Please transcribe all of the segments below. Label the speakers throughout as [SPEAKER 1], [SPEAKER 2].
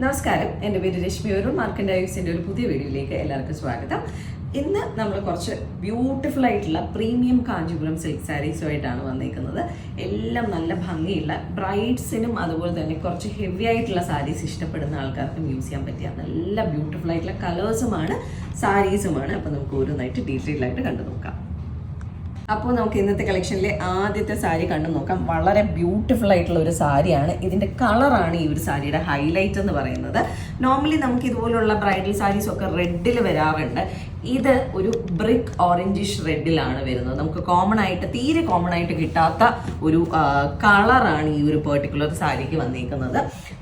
[SPEAKER 1] നമസ്കാരം, എൻ്റെ പേര് രശ്മി ഒരു മാർക്കൻ ഡൈവ്സിൻ്റെ ഒരു പുതിയ വീഡിയോയിലേക്ക് എല്ലാവർക്കും സ്വാഗതം. ഇന്ന് നമ്മൾ കുറച്ച് ബ്യൂട്ടിഫുൾ ആയിട്ടുള്ള പ്രീമിയം കാഞ്ചീപുരം സിൽക്ക് സാരീസുമായിട്ടാണ് വന്നിരിക്കുന്നത്. എല്ലാം നല്ല ഭംഗിയുള്ള ബ്രൈഡ്സിനും അതുപോലെ തന്നെ കുറച്ച് ഹെവി ആയിട്ടുള്ള സാരീസ് ഇഷ്ടപ്പെടുന്ന ആൾക്കാർക്കും യൂസ് ചെയ്യാൻ പറ്റിയ നല്ല ബ്യൂട്ടിഫുൾ ആയിട്ടുള്ള കളേഴ്സുമാണ് സാരീസുമാണ്. അപ്പോൾ നമുക്ക് ഓരോന്നായിട്ട് ഡീറ്റെയിൽ ആയിട്ട് കണ്ടു നോക്കാം. അപ്പോൾ നമുക്ക് ഇന്നത്തെ കളക്ഷനിലെ ആദ്യത്തെ സാരി കണ്ടു നോക്കാം. വളരെ ബ്യൂട്ടിഫുൾ ആയിട്ടുള്ള ഒരു സാരിയാണ്. ഇതിൻ്റെ കളറാണ് ഈ ഒരു സാരിയുടെ ഹൈലൈറ്റ് എന്ന് പറയുന്നത്. നോർമലി നമുക്ക് ഇതുപോലുള്ള ബ്രൈഡൽ സാരീസ് ഒക്കെ റെഡിൽ വരാറുണ്ട്. ഇത് ഒരു ബ്രിക്ക് ഓറഞ്ചിഷ് റെഡിലാണ് വരുന്നത്. നമുക്ക് തീരെ കോമൺ ആയിട്ട് കിട്ടാത്ത ഒരു കളറാണ് ഈ ഒരു പെർട്ടിക്കുലർ സാരിക്ക് വന്നിരിക്കുന്നത്.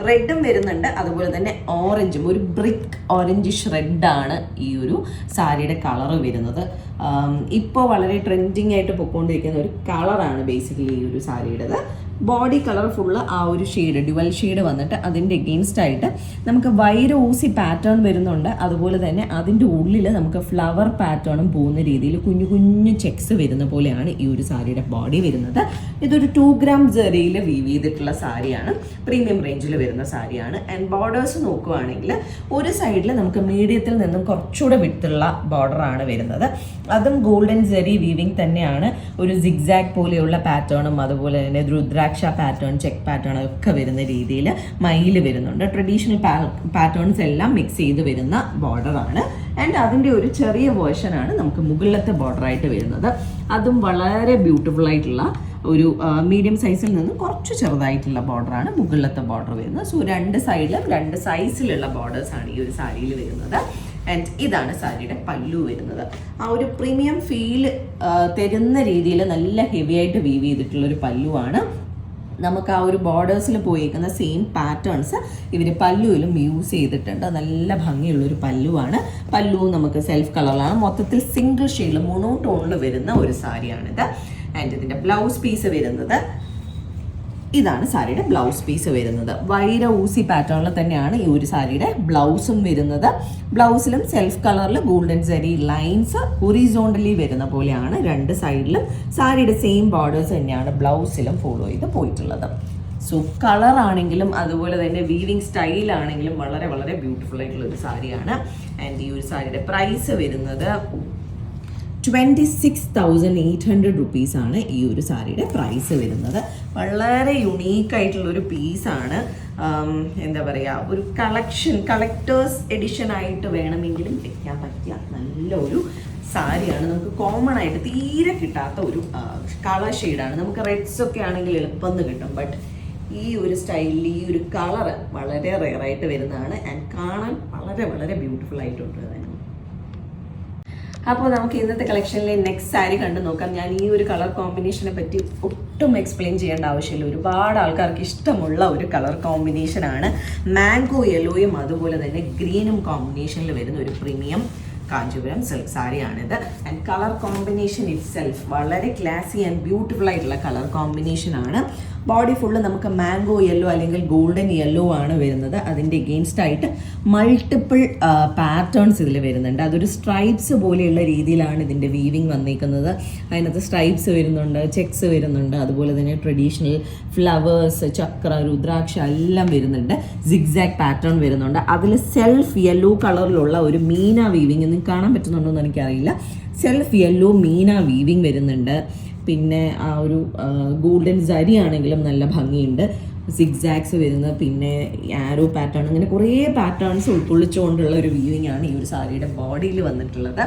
[SPEAKER 1] റെഡും വരുന്നുണ്ട്, അതുപോലെ തന്നെ ഓറഞ്ചും, ഒരു ബ്രിക്ക് ഓറഞ്ചിഷ് റെഡാണ് ഈ ഒരു സാരിയുടെ കളറ് വരുന്നത്. ഇപ്പോൾ വളരെ ട്രെൻഡിങ് ആയിട്ട് പൊയ്ക്കൊണ്ടിരിക്കുന്ന ഒരു കളറാണ് ബേസിക്കലി ഈ ഒരു സാരിയുടേത്. ബോഡി കളർ ഫുള്ള് ആ ഒരു ഷെയ്ഡ്, ഡ്യുവൽ ഷെയ്ഡ് വന്നിട്ട് അതിൻ്റെ എഗെയിൻസ്റ്റ് ആയിട്ട് നമുക്ക് വൈര ഊസി പാറ്റേൺ വരുന്നുണ്ട്. അതുപോലെ തന്നെ അതിൻ്റെ ഉള്ളിൽ നമുക്ക് ഫ്ലവർ പാറ്റേണും പോകുന്ന രീതിയിൽ കുഞ്ഞു കുഞ്ഞു ചെക്സ് വരുന്ന പോലെയാണ് ഈ ഒരു സാരിയുടെ ബോഡി വരുന്നത്. ഇതൊരു 2 gram ജെറിയിൽ വീവ് ചെയ്തിട്ടുള്ള സാരിയാണ്. പ്രീമിയം റേഞ്ചിൽ വരുന്ന സാരിയാണ്. ആൻഡ് ബോർഡേഴ്സ് നോക്കുകയാണെങ്കിൽ ഒരു സൈഡിൽ നമുക്ക് മീഡിയത്തിൽ നിന്നും കുറച്ചുകൂടെ വിട്ടുള്ള ബോർഡറാണ് വരുന്നത്. അതും ഗോൾഡൻ ജെറി വീവിങ് തന്നെയാണ്. ഒരു സിഗ്സാഗ് പോലെയുള്ള പാറ്റേണും അതുപോലെ തന്നെ രുദ്രാക്ഷ പാറ്റേൺ, ചെക്ക് പാറ്റേൺ ഒക്കെ വരുന്ന രീതിയിൽ മയിൽ വരുന്നുണ്ട്. ട്രഡീഷണൽ പാറ്റേൺസ് എല്ലാം മിക്സ് ചെയ്ത് വരുന്ന ബോർഡറാണ്. ആൻഡ് അതിൻ്റെ ഒരു ചെറിയ വേർഷനാണ് നമുക്ക് മുകളിലത്തെ ബോർഡറായിട്ട് വരുന്നത്. അതും വളരെ ബ്യൂട്ടിഫുൾ ആയിട്ടുള്ള ഒരു മീഡിയം സൈസിൽ നിന്ന് കുറച്ച് ചെറുതായിട്ടുള്ള ബോർഡറാണ് മുകളിലത്തെ ബോർഡർ വരുന്നത്. സോ രണ്ട് സൈഡിലും 2 സൈസിലുള്ള ബോർഡേഴ്സാണ് ഈ ഒരു സാരിയിൽ വരുന്നത്. ആൻഡ് ഇതാണ് സാരിയുടെ പല്ലു വരുന്നത്. ആ ഒരു പ്രീമിയം ഫീൽ തരുന്ന രീതിയിൽ നല്ല ഹെവി ആയിട്ട് വീവ് ചെയ്തിട്ടുള്ളൊരു പല്ലുവാണ്. നമുക്ക് ആ ഒരു ബോർഡേഴ്സിൽ പോയിരിക്കുന്ന സെയിം പാറ്റേൺസ് ഇവർ പല്ലുവിലും യൂസ് ചെയ്തിട്ടുണ്ട്. നല്ല ഭംഗിയുള്ളൊരു പല്ലുവാണ്. പല്ലു നമുക്ക് സെൽഫ് കളറിലാണ്. മൊത്തത്തിൽ സിംഗിൾ ഷെയ്ഡിൽ മോണോടോണിൽ വരുന്ന ഒരു സാരിയാണിത്. ആൻഡ് ഇതിൻ്റെ ബ്ലൗസ് പീസ് വരുന്നത് ഇതാണ്. സാരിയുടെ ബ്ലൗസ് പീസ് വരുന്നത് വൈര ഊസി പാറ്റേണിൽ തന്നെയാണ് ഈ ഒരു സാരിയുടെ ബ്ലൗസും വരുന്നത്. ബ്ലൗസിലും സെൽഫ് കളറിൽ ഗോൾഡൻ ജെറി ലൈൻസ് ഹൊറിസോണ്ടലി വരുന്ന പോലെയാണ്. 2 സൈഡിലും സാരിയുടെ സെയിം ബോർഡേഴ്സ് തന്നെയാണ് ബ്ലൗസിലും ഫോളോ ചെയ്ത് പോയിട്ടുള്ളത്. സോ കളറാണെങ്കിലും അതുപോലെ തന്നെ വീവിങ് സ്റ്റൈലാണെങ്കിലും വളരെ വളരെ ബ്യൂട്ടിഫുൾ ആയിട്ടുള്ള ഒരു സാരിയാണ്. ആൻഡ് ഈ ഒരു സാരിയുടെ പ്രൈസ് വരുന്നത് 26,800 റുപ്പീസാണ് ഈ ഒരു സാരിയുടെ പ്രൈസ് വരുന്നത്. വളരെ യുണീക്കായിട്ടുള്ളൊരു പീസാണ്. എന്താ പറയുക, ഒരു കളക്ടേഴ്സ് എഡിഷൻ ആയിട്ട് വേണമെങ്കിലും വെക്കാൻ പറ്റിയ നല്ലൊരു സാരിയാണ്. നമുക്ക് കോമൺ ആയിട്ട് തീരെ കിട്ടാത്ത ഒരു കളർ ഷെയ്ഡാണ്. നമുക്ക് റെഡ്സ് ഒക്കെ ആണെങ്കിൽ എളുപ്പം കിട്ടും, ബട്ട് ഈ ഒരു സ്റ്റൈലിൽ ഈ ഒരു കളറ് വളരെ റെയറായിട്ട് വരുന്നതാണ്. ആൻഡ് കാണാൻ വളരെ വളരെ ബ്യൂട്ടിഫുൾ ആയിട്ടുണ്ട്. അപ്പോൾ നമുക്ക് ഇന്നത്തെ കളക്ഷനിലെ നെക്സ്റ്റ് സാരി കണ്ടു നോക്കാം. ഞാൻ ഈ ഒരു കളർ കോമ്പിനേഷനെ പറ്റി ഒട്ടും എക്സ്പ്ലെയിൻ ചെയ്യേണ്ട ആവശ്യമില്ല. ഒരുപാട് ആൾക്കാർക്ക് ഇഷ്ടമുള്ള ഒരു കളർ കോമ്പിനേഷനാണ്. മാംഗോ യെല്ലോയും അതുപോലെ തന്നെ ഗ്രീനും കോമ്പിനേഷനിൽ വരുന്ന ഒരു പ്രീമിയം കാഞ്ചീപുരം സിൽക്ക് സാരിയാണിത്. And colour combination itself വളരെ ക്ലാസി ആൻഡ് ബ്യൂട്ടിഫുൾ ആയിട്ടുള്ള കളർ കോമ്പിനേഷനാണ്. ബോഡി ഫുള്ള് നമുക്ക് മാംഗോ യെല്ലോ അല്ലെങ്കിൽ ഗോൾഡൻ യെല്ലോ ആണ് വരുന്നത്. അതിൻ്റെ എഗെയിൻസ്റ്റ് ആയിട്ട് മൾട്ടിപ്പിൾ പാറ്റേൺസ് ഇതിൽ വരുന്നുണ്ട്. അതൊരു സ്ട്രൈപ്സ് പോലെയുള്ള രീതിയിലാണ് ഇതിൻ്റെ വീവിങ് വന്നിരിക്കുന്നത്. അതിനകത്ത് സ്ട്രൈപ്സ് വരുന്നുണ്ട്, ചെക്സ് വരുന്നുണ്ട്, അതുപോലെ തന്നെ ട്രഡീഷണൽ ഫ്ലവേഴ്സ്, ചക്ര, രുദ്രാക്ഷ എല്ലാം വരുന്നുണ്ട്. സിഗ്സാഗ് പാറ്റേൺ വരുന്നുണ്ട്. അതിൽ സെൽഫ് യെല്ലോ കളറിലുള്ള ഒരു മീന വീവിങ് നിങ്ങൾക്ക് കാണാൻ പറ്റുന്നുണ്ടോ എന്ന് എനിക്കറിയില്ല. സെൽഫ് യെല്ലോ മീന വീവിങ് വരുന്നുണ്ട്. പിന്നെ ആ ഒരു ഗോൾഡൻ ജരി ആണെങ്കിലും നല്ല ഭംഗിയുണ്ട്. സിഗ്സാക്സ് വരുന്നത്, പിന്നെ ആരോ പാറ്റേൺ, അങ്ങനെ കുറേ പാറ്റേൺസ് ഉൾക്കൊള്ളിച്ചുകൊണ്ടുള്ള ഒരു വീവിങ് ആണ് ഈ ഒരു സാരിയുടെ ബോഡിയിൽ വന്നിട്ടുള്ളത്.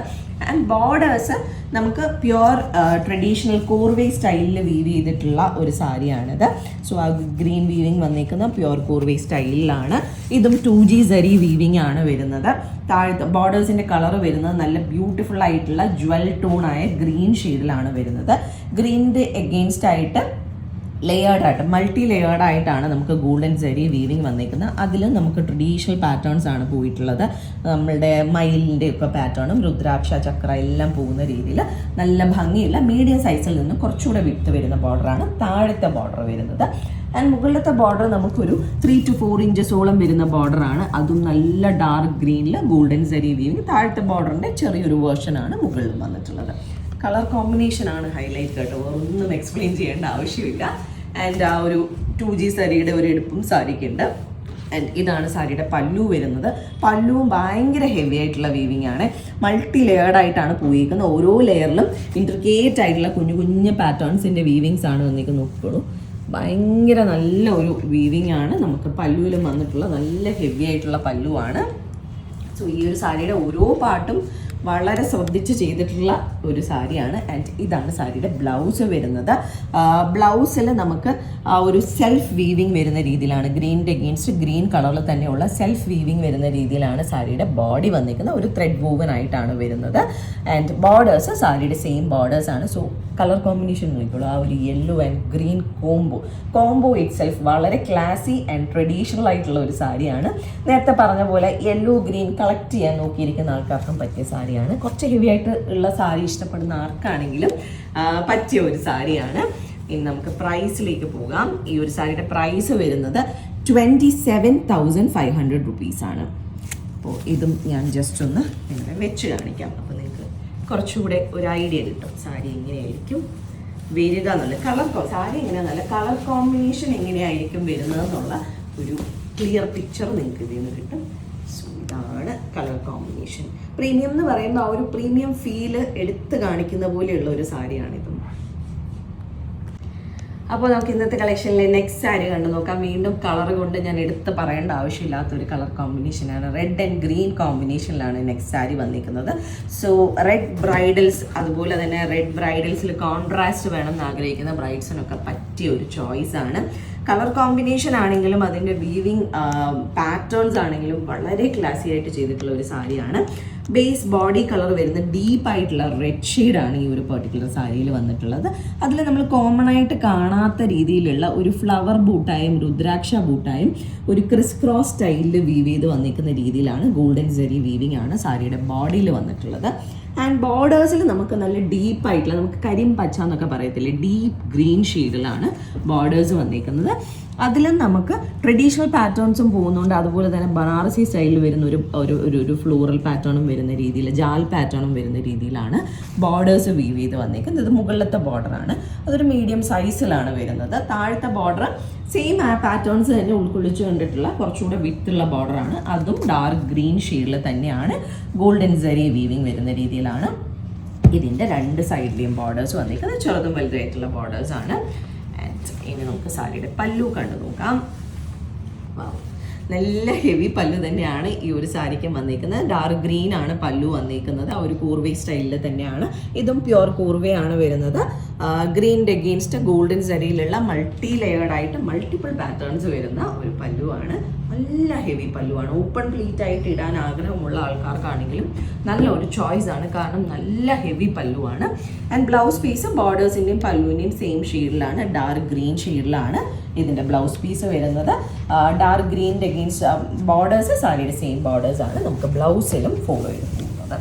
[SPEAKER 1] ആൻഡ് ബോർഡേഴ്സ് നമുക്ക് പ്യുവർ ട്രഡീഷണൽ കോർവേ സ്റ്റൈലിൽ വീവ് ചെയ്തിട്ടുള്ള ഒരു സാരിയാണിത്. സോ ആ ഗ്രീൻ വീവിങ് വന്നിരിക്കുന്ന പ്യുവർ കോർവേ സ്റ്റൈലിലാണ്. ഇതും 2G ജരി വീവിങ് ആണ് വരുന്നത്. താഴത്തെ ബോർഡേഴ്സിൻ്റെ കളർ വരുന്നത് നല്ല ബ്യൂട്ടിഫുൾ ആയിട്ടുള്ള ജ്വൽ ടോണായ ഗ്രീൻ ഷെയ്ഡിലാണ് വരുന്നത്. ഗ്രീനിൻ്റെ എഗെയിൻസ്റ്റ് ആയിട്ട് ലെയേർഡായിട്ട്, മൾട്ടി ലെയേർഡായിട്ടാണ് നമുക്ക് ഗോൾഡൻ ജെറി വീവിങ് വന്നിരിക്കുന്നത്. അതിൽ നമുക്ക് ട്രഡീഷണൽ പാറ്റേൺസ് ആണ് പോയിട്ടുള്ളത്. നമ്മളുടെ മയിലിൻ്റെ ഒക്കെ പാറ്റേണും രുദ്രാക്ഷ, ചക്ര എല്ലാം പോകുന്ന രീതിയിൽ നല്ല ഭംഗിയുള്ള മീഡിയം സൈസിൽ നിന്ന് കുറച്ചുകൂടെ വിട്ട് വരുന്ന ബോർഡറാണ് താഴത്തെ ബോർഡർ വരുന്നത്. ആൻഡ് മുകളിലത്തെ ബോർഡർ നമുക്കൊരു 3 to 4 ഇഞ്ചസോളം വരുന്ന ബോർഡറാണ്. അതും നല്ല ഡാർക്ക് ഗ്രീനിൽ ഗോൾഡൻ ജെറി വീവിങ്. താഴത്തെ ബോർഡറിൻ്റെ ചെറിയൊരു വേർഷനാണ് മുകളിൽ വന്നിട്ടുള്ളത്. കളർ കോമ്പിനേഷനാണ് ഹൈലൈറ്റ് കേട്ടോ, ഒന്നും എക്സ്പ്ലെയിൻ ചെയ്യേണ്ട ആവശ്യമില്ല. ആൻഡ് ആ ഒരു 2G സാരിയുടെ ഒരു എടുപ്പും സാരിക്കുണ്ട്. ആൻഡ് ഇതാണ് സാരിയുടെ പല്ലു വരുന്നത്. പല്ലുവും ഭയങ്കര ഹെവി ആയിട്ടുള്ള വീവിങ് ആണ്. മൾട്ടി ലെയർഡ് ആയിട്ടാണ് പോയിരിക്കുന്നത്. ഓരോ ലെയറിലും ഇൻട്രിക്കേറ്റ് ആയിട്ടുള്ള കുഞ്ഞു കുഞ്ഞു പാറ്റേൺസിൻ്റെ വീവിങ്സ് ആണ് വന്നിരിക്കുന്നത്. നോക്കിക്കോളൂ, ഭയങ്കര നല്ല ഒരു വീവിങ് ആണ്. നമുക്ക് പല്ലുവിലും വന്നിട്ടുള്ള നല്ല ഹെവി ആയിട്ടുള്ള പല്ലുവാണ്. സോ ഈ ഒരു സാരിയുടെ ഓരോ പാട്ടും വളരെ ശ്രദ്ധിച്ച് ചെയ്തിട്ടുള്ള ഒരു സാരിയാണ്. ആൻഡ് ഇതാണ് സാരിയുടെ ബ്ലൗസ് വരുന്നത്. ബ്ലൗസിൽ നമുക്ക് ഒരു സെൽഫ് വീവിങ് വരുന്ന രീതിയിലാണ്, ഗ്രീൻ്റെ അഗെയിൻസ്റ്റ് ഗ്രീൻ കളറിൽ തന്നെയുള്ള സെൽഫ് വീവിങ് വരുന്ന രീതിയിലാണ് സാരിയുടെ ബോഡി വന്നിരിക്കുന്നത്. ഒരു ത്രെഡ് വൂവൻ ആയിട്ടാണ് വരുന്നത്. ആൻഡ് ബോർഡേഴ്സ് സാരിയുടെ സെയിം ബോർഡേഴ്സ് ആണ്. സോ കളർ കോമ്പിനേഷൻ നോക്കിക്കോളൂ, ആ ഒരു yellow and green combo it self വളരെ ക്ലാസി ആൻഡ് ട്രഡീഷണൽ ആയിട്ടുള്ള ഒരു സാരിയാണ്. നേരത്തെ പറഞ്ഞ പോലെ യെല്ലോ ഗ്രീൻ കളക്ട് ചെയ്യാൻ നോക്കിയിരിക്കുന്ന ആൾക്കാർക്കും പറ്റിയ സാരിയാണ്. കുറച്ച് ഹെവി ആയിട്ട് ഉള്ള സാരി ഇഷ്ടപ്പെടുന്ന ആർക്കാണെങ്കിലും പറ്റിയ ഒരു സാരിയാണ്. ഇനി നമുക്ക് പ്രൈസിലേക്ക് പോകാം. ഈ ഒരു സാരിയുടെ പ്രൈസ് വരുന്നത് 27,500 റുപ്പീസാണ്. അപ്പോൾ ഇതും ഞാൻ ജസ്റ്റ് ഒന്ന് നിങ്ങളെ വെച്ച് കാണിക്കാം. അപ്പോൾ നിങ്ങൾക്ക് കുറച്ചുകൂടെ ഒരു ഐഡിയ കിട്ടും സാരി എങ്ങനെയായിരിക്കും വരിക എന്നുള്ള സാരി എങ്ങനെയാണെന്നല്ല, കളർ കോമ്പിനേഷൻ എങ്ങനെയായിരിക്കും വരുന്നതെന്നുള്ള ഒരു ക്ലിയർ പിക്ചർ നിങ്ങൾക്ക് ഇതിൽ നിന്ന് കിട്ടും. സോ ഇതാണ് കളർ കോമ്പിനേഷൻ. പ്രീമിയം എന്ന് പറയുമ്പോൾ ആ ഒരു പ്രീമിയം ഫീല് എടുത്ത് കാണിക്കുന്ന പോലെയുള്ള ഒരു സാരിയാണിത്. അപ്പോൾ നമുക്ക് ഇന്നത്തെ കളക്ഷനിലെ നെക്സ്റ്റ് സാരി കണ്ടു നോക്കാം. വീണ്ടും കളർ കൊണ്ട് ഞാൻ എടുത്ത് പറയേണ്ട ആവശ്യമില്ലാത്തൊരു കളർ കോമ്പിനേഷനാണ്. റെഡ് ആൻഡ് ഗ്രീൻ കോമ്പിനേഷനിലാണ് നെക്സ്റ്റ് സാരി വന്നിരിക്കുന്നത്. സോ റെഡ് ബ്രൈഡൽസ്, അതുപോലെ തന്നെ റെഡ് ബ്രൈഡൽസിൽ കോൺട്രാസ്റ്റ് വേണം എന്ന് ആഗ്രഹിക്കുന്ന ബ്രൈഡ്സിനൊക്കെ പറ്റിയ ഒരു ചോയ്സാണ്. കളർ കോമ്പിനേഷൻ ആണെങ്കിലും അതിൻ്റെ വീവിങ് പാറ്റേൺസ് ആണെങ്കിലും വളരെ ക്ലാസി ആയിട്ട് ചെയ്തിട്ടുള്ള ഒരു സാരിയാണ്. ബേസ് ബോഡി കളർ വരുന്ന ഡീപ്പായിട്ടുള്ള റെഡ് ഷെയ്ഡാണ് ഈ ഒരു പെർട്ടിക്കുലർ സാരിയിൽ വന്നിട്ടുള്ളത്. അതിൽ നമ്മൾ കോമൺ ആയിട്ട് കാണാത്ത രീതിയിലുള്ള ഒരു ഫ്ലവർ ബൂട്ടായും രുദ്രാക്ഷ ബൂട്ടായും ഒരു ക്രിസ് ക്രോസ് സ്റ്റൈലിൽ വീവ് ചെയ്ത് വന്നിരിക്കുന്ന രീതിയിലാണ് ഗോൾഡൻ സെറി വീവിങ് ആണ് സാരിയുടെ ബോഡിയിൽ വന്നിട്ടുള്ളത്. ആൻഡ് ബോർഡേഴ്സിൽ നമുക്ക് നല്ല ഡീപ്പായിട്ടുള്ള, നമുക്ക് കരിം പച്ച എന്നൊക്കെ പറയത്തില്ലേ, ഡീപ്പ് ഗ്രീൻ ഷെയ്ഡിലാണ് ബോർഡേഴ്സ് വന്നിരിക്കുന്നത്. അതിലും നമുക്ക് ട്രഡീഷണൽ പാറ്റേൺസും പോകുന്നുണ്ട്, അതുപോലെ തന്നെ ബനാറസി സ്റ്റൈലിൽ വരുന്ന ഒരു ഫ്ലോറൽ പാറ്റേണും വരുന്ന രീതിയിൽ, ജാൽ പാറ്റേണും വരുന്ന രീതിയിലാണ് ബോർഡേഴ്സ് വീവ് ചെയ്ത് വന്നിരിക്കുന്നത്. ഇത് മുകളിലത്തെ ബോർഡറാണ്, അതൊരു മീഡിയം സൈസിലാണ് വരുന്നത്. താഴത്തെ ബോർഡർ സെയിം ആ പാറ്റേൺസ് തന്നെ ഉൾക്കൊള്ളിച്ച് കണ്ടിട്ടുള്ള കുറച്ചുകൂടെ വിത്തുള്ള ബോർഡറാണ്. അതും ഡാർക്ക് ഗ്രീൻ ഷെയ്ഡിൽ തന്നെയാണ് ഗോൾഡൻ സെറി വീവിങ് വരുന്ന രീതിയിലാണ് ഇതിൻ്റെ രണ്ട് സൈഡിലെയും ബോർഡേഴ്സ് വന്നിരിക്കുന്നത്. ചെറുതും വലുതായിട്ടുള്ള ബോർഡേഴ്സാണ്. ഇനി നമുക്ക് സാരിയുടെ പല്ലു കണ്ടു നോക്കാം. നല്ല ഹെവി പല്ലു തന്നെയാണ് ഈ ഒരു സാരിക്ക് വന്നിരിക്കുന്നത്. ഡാർക്ക് ഗ്രീൻ ആണ് പല്ലു വന്നിരിക്കുന്നത്. ആ ഒരു കൂർവേ സ്റ്റൈലിൽ തന്നെയാണ് ഇതും പ്യുവർ കൂർവേ ആണ് വരുന്നത്. ഗ്രീൻ്റെ അഗെയിൻസ്റ്റ് ഗോൾഡൻ സെറിയിലുള്ള മൾട്ടി ലെയർഡായിട്ട് മൾട്ടിപ്പിൾ പാറ്റേൺസ് വരുന്ന ഒരു പല്ലുവാണ്. നല്ല ഹെവി പല്ലുവാണ്. ഓപ്പൺ പ്ലീറ്റ് ആയിട്ട് ഇടാൻ ആഗ്രഹമുള്ള ആൾക്കാർക്കാണെങ്കിലും നല്ല ഒരു ചോയ്സ് ആണ്, കാരണം നല്ല ഹെവി പല്ലുവാണ്. ആൻഡ് ബ്ലൗസ് പീസ് ബോർഡേഴ്സിൻ്റെയും പല്ലുവിൻ്റെയും സെയിം ഷെയ്ഡിലാണ്, ഡാർക്ക് ഗ്രീൻ ഷെയ്ഡിലാണ് ഇതിൻ്റെ ബ്ലൗസ് പീസ് വരുന്നത്. ഡാർക്ക് ഗ്രീൻ്റെ അഗെയിൻസ്റ്റ് ബോർഡേഴ്സ് സാരിയുടെ സെയിം ബോർഡേഴ്സാണ് നമുക്ക് ബ്ലൗസിലും ഫോളോ ചെയ്ത് പോകുന്നത്.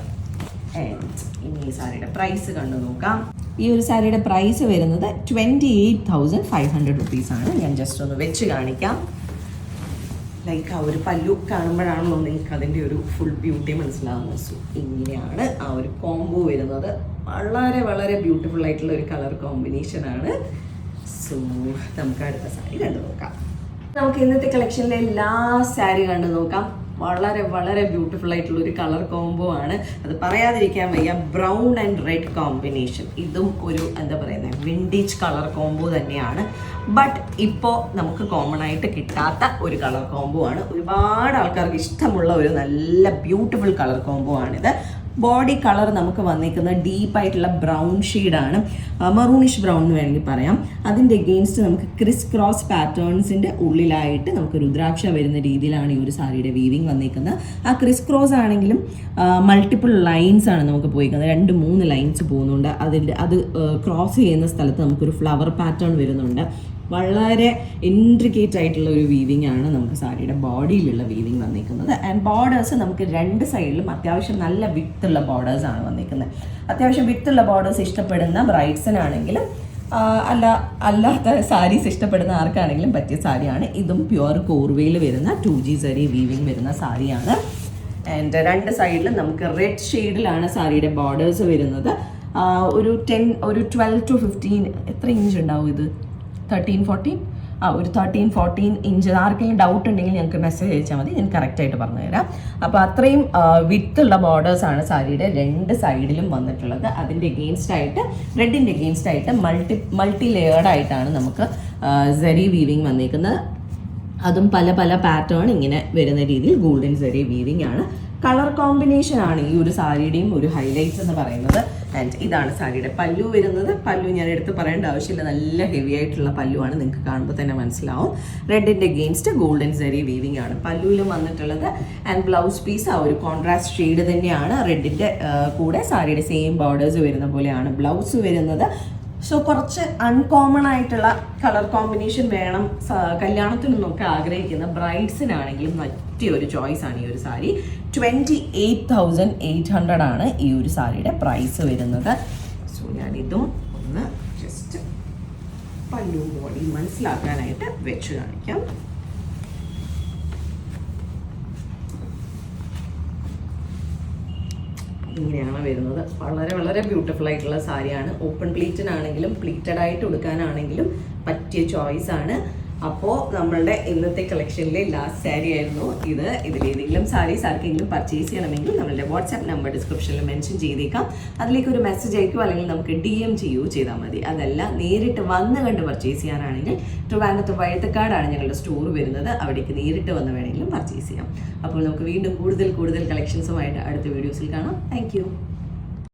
[SPEAKER 1] ആൻഡ് ഇനി ഈ സാരിയുടെ പ്രൈസ് കണ്ടു നോക്കാം. ഈ ഒരു സാരിയുടെ പ്രൈസ് വരുന്നത് 28,500 റുപ്പീസാണ്. ഞാൻ ജസ്റ്റ് ഒന്ന് വെച്ച് കാണിക്കാം. ലൈക്ക് ആ ഒരു പല്ലു കാണുമ്പോഴാണല്ലോ നിങ്ങൾക്ക് അതിൻ്റെ ഒരു ഫുൾ ബ്യൂട്ടി മനസ്സിലാവുന്നത്. സോ ഇങ്ങനെയാണ് ആ ഒരു കോംബോ വരുന്നത്. വളരെ വളരെ ബ്യൂട്ടിഫുൾ ആയിട്ടുള്ള ഒരു കളർ കോമ്പിനേഷനാണ്. സോ നമുക്ക് അടുത്ത സാരി കണ്ടു നോക്കാം. നമുക്ക് ഇന്നത്തെ കളക്ഷനിലെ ലാസ്റ്റ് സാരി കണ്ടു നോക്കാം. വളരെ വളരെ ബ്യൂട്ടിഫുൾ ആയിട്ടുള്ള ഒരു കളർ കോംബോ ആണ്, അത് പറയാതിരിക്കാൻ വയ്യ. Brown and red combination. ഇതും ഒരു എന്താ പറയുന്നത് വിൻറ്റേജ് കളർ കോംബോ തന്നെയാണ്. ബട്ട് ഇപ്പോൾ നമുക്ക് കോമൺ ആയിട്ട് കിട്ടാത്ത ഒരു കളർ കോംബോ ആണ്. ഒരുപാട് ആൾക്കാർക്ക് ഇഷ്ടമുള്ള ഒരു നല്ല ബ്യൂട്ടിഫുൾ കളർ കോംബോ ആണിത്. ബോഡി കളർ നമുക്ക് വന്നിരിക്കുന്ന ഡീപ്പായിട്ടുള്ള ബ്രൗൺ ഷെയ്ഡാണ്, മറൂണിഷ് ബ്രൗൺ എന്ന് വേണമെങ്കിൽ പറയാം. അതിൻ്റെ എഗെയിൻസ്റ്റ് നമുക്ക് ക്രിസ് ക്രോസ് പാറ്റേൺസിൻ്റെ ഉള്ളിലായിട്ട് നമുക്ക് രുദ്രാക്ഷ വരുന്ന രീതിയിലാണ് ഈ ഒരു സാരിയുടെ വീവിങ് വന്നിരിക്കുന്നത്. ആ ക്രിസ് ക്രോസ് ആണെങ്കിലും മൾട്ടിപ്പിൾ ലൈൻസ് ആണ് നമുക്ക് പോയിരിക്കുന്നത്. 2-3 ലൈൻസ് പോകുന്നുണ്ട്. അത് ക്രോസ് ചെയ്യുന്ന സ്ഥലത്ത് നമുക്കൊരു ഫ്ലവർ പാറ്റേൺ വരുന്നുണ്ട്. വളരെ ഇൻട്രിക്കേറ്റ് ആയിട്ടുള്ള ഒരു വീവിങ് ആണ് നമുക്ക് സാരിയുടെ ബോഡിയിലുള്ള വീവിങ് വന്നിരിക്കുന്നത്. ആൻഡ് ബോർഡേഴ്സ് നമുക്ക് രണ്ട് സൈഡിലും അത്യാവശ്യം നല്ല വിത്തുള്ള ബോർഡേഴ്സാണ് വന്നിരിക്കുന്നത്. അത്യാവശ്യം വിത്തുള്ള ബോർഡേഴ്സ് ഇഷ്ടപ്പെടുന്ന ബ്രൈഡ്സിനാണെങ്കിലും അല്ലാത്ത സാരീസ് ഇഷ്ടപ്പെടുന്ന ആർക്കാണെങ്കിലും പറ്റിയ സാരിയാണ്. ഇതും പ്യുവർ കോർവേയിൽ വരുന്ന 2G സാരി വീവിങ് വരുന്ന സാരിയാണ്. ആൻഡ് രണ്ട് സൈഡിലും നമുക്ക് റെഡ് ഷെയ്ഡിലാണ് സാരിയുടെ ബോർഡേഴ്സ് വരുന്നത്. ഒരു 12 to 15 എത്ര ഇഞ്ച് ഉണ്ടാവും ഇത്? 13-14 ഒരു 13-14 ഇഞ്ച്. ആർക്കെങ്കിലും ഡൗട്ട് ഉണ്ടെങ്കിൽ ഞങ്ങൾക്ക് മെസ്സേജ് അയച്ചാൽ മതി, ഞാൻ കറക്റ്റായിട്ട് പറഞ്ഞുതരാം. അപ്പോൾ അത്രയും വിത്തുള്ള ബോർഡേഴ്സാണ് സാരിയുടെ രണ്ട് സൈഡിലും വന്നിട്ടുള്ളത്. അതിൻ്റെ എഗെയിൻസ്റ്റ് ആയിട്ട്, റെഡിൻ്റെ എഗെയിൻസ്റ്റ് ആയിട്ട് മൾട്ടി ലെയേർഡ് ആയിട്ടാണ് നമുക്ക് സരി വീവിങ് വന്നിരിക്കുന്നത്. അതും പല പല പാറ്റേൺ ഇങ്ങനെ വരുന്ന രീതിയിൽ ഗോൾഡൻ സരി വീവിങ് ആണ്. കളർ കോമ്പിനേഷൻ ആണ് ഈ ഒരു സാരിയുടെയും ഒരു ഹൈലൈറ്റ്സ് എന്ന് പറയുന്നത്. ആൻഡ് ഇതാണ് സാരിയുടെ പല്ലു വരുന്നത്. പല്ലു ഞാൻ എടുത്ത് പറയേണ്ട ആവശ്യമില്ല, നല്ല ഹെവി ആയിട്ടുള്ള പല്ലുവാണ്, നിങ്ങൾക്ക് കാണുമ്പോൾ തന്നെ മനസ്സിലാവും. റെഡിൻ്റെ അഗെയിൻസ്റ്റ് ഗോൾഡൻ സരി വീവിങ് ആണ് പല്ലുവിലും വന്നിട്ടുള്ളത്. ആൻഡ് ബ്ലൗസ് പീസ് ആ ഒരു കോൺട്രാസ്റ്റ് ഷെയ്ഡ് തന്നെയാണ്. റെഡിൻ്റെ കൂടെ സാരിയുടെ സെയിം ബോർഡേഴ്സ് വരുന്ന പോലെയാണ് ബ്ലൗസ് വരുന്നത്. സോ കുറച്ച് അൺകോമൺ ആയിട്ടുള്ള കളർ കോമ്പിനേഷൻ വേണം കല്യാണത്തിനൊക്കെ ആഗ്രഹിക്കുന്ന ബ്രൈഡ്സിനാണെങ്കിലും പറ്റിയൊരു ചോയ്സാണ് ഈ ഒരു സാരി. 28,800 ആണ് ഈ ഒരു സാരിയുടെ പ്രൈസ് വരുന്നത്. സോ ഞാനിതും ഒന്ന് ജസ്റ്റ് പല്ലു ബോഡി മനസ്സിലാക്കാനായിട്ട് വെച്ച് കാണിക്കാം. ഇങ്ങനെയാണ് വരുന്നത്. വളരെ വളരെ ബ്യൂട്ടിഫുൾ ആയിട്ടുള്ള സാരിയാണ്. ഓപ്പൺ പ്ലീറ്റഡാണെങ്കിലും പ്ലീറ്റഡ് ആയിട്ട് ഉടുക്കാനാണെങ്കിലും പറ്റിയ ചോയ്സ് ആണ്. അപ്പോൾ നമ്മളുടെ ഇന്നത്തെ കളക്ഷനിലെ ലാസ്റ്റ് സാരി ആയിരുന്നു ഇത്. ഇതിലേതെങ്കിലും സാരീസ് ആർക്കെങ്കിലും പർച്ചേസ് ചെയ്യണമെങ്കിൽ നമ്മളുടെ വാട്സാപ്പ് നമ്പർ ഡിസ്ക്രിപ്ഷനിൽ മെൻഷൻ ചെയ്തേക്കാം. അതിലേക്ക് ഒരു മെസ്സേജ് അയക്കുകയോ അല്ലെങ്കിൽ നമുക്ക് DM ചെയ്യുകയോ ചെയ്താൽ മതി. അതല്ല നേരിട്ട് വന്ന് കണ്ട് പർച്ചേസ് ചെയ്യാനാണെങ്കിൽ ട്രിവാൻഡ്രത്ത് വഴുത്തക്കാടാണ് ഞങ്ങളുടെ സ്റ്റോർ വരുന്നത്. അവിടേക്ക് നേരിട്ട് വന്ന് വേണമെങ്കിലും പർച്ചേസ് ചെയ്യാം. അപ്പോൾ നമുക്ക് വീണ്ടും കൂടുതൽ കളക്ഷൻസുമായിട്ട് അടുത്ത വീഡിയോസിൽ കാണാം. താങ്ക്